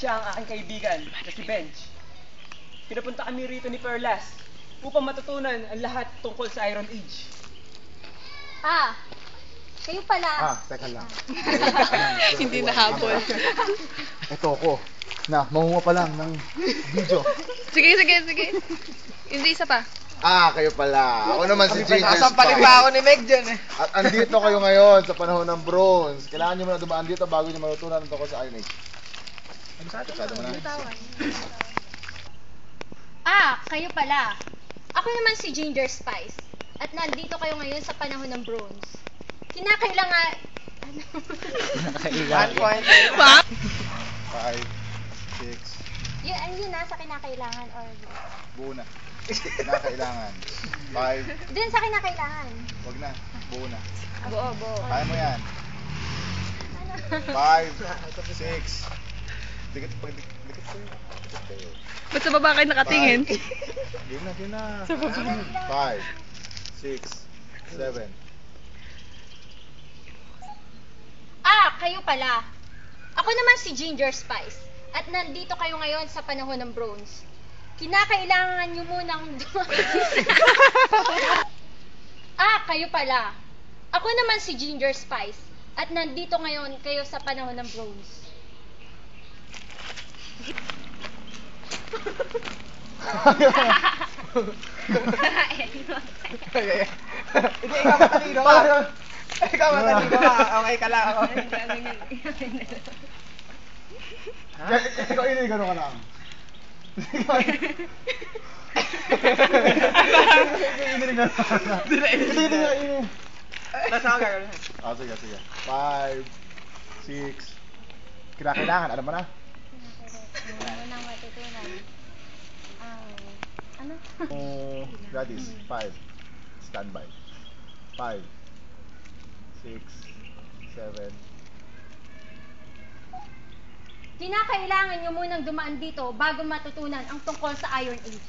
Siya ang aking kaibigan na si Benj. Pinapunta kami rito ni Perlas upang matutunan ang lahat tungkol sa Iron Age. Ah, kayo pala. Teka lang. Hindi nahabol. Ito ako. Mamunga pa lang ng video. Sige. Hindi, isa pa. Kayo pala. Ako naman si Ginger Nasampalin pa ako ni Meg dyan eh. At andito kayo ngayon sa panahon ng bronze. Kailangan nyo muna dumaan dito bago nyo matutunan tungkol sa Iron Age. Ano sa atin? Sado mo na. Ah, kayo pala. Ako naman si Ginger Spice. At nandito kayo ngayon sa panahon ng bronze. Kinakailangan... Ano? 1 point. 5, 6, Yun nasa kinakailangan or... buo na. Kinakailangan. 5, Dun sa kinakailangan. wag na. Buo na. Buo. Kaya mo yan. Ano? 5, 6. Dikit kayo. Dikit kayo. Ba't sa baba kayo nakatingin? Di na. 5, 6, 7. Ah, kayo pala. Ako naman si Ginger Spice. At nandito kayo ngayon sa panahon ng bronze. Kinakailangan nyo munang Ah, kayo pala. Ako naman si Ginger Spice. At nandito ngayon kayo sa panahon ng bronze. Hindi, ikaw matalino ka. Ikaw matalino ka. Okay ka lang ako. Ikaw gano'n ka lang. Ini. Nasa ako gagawin. Sige. 5, 6. Kinakailangan, alam mo na? Unang matutunan. Ano? Gratis. 5. Standby. 5, 6, 7. Kinakailangan nyo munang dumaan dito bago matutunan ang tungkol sa Iron Age.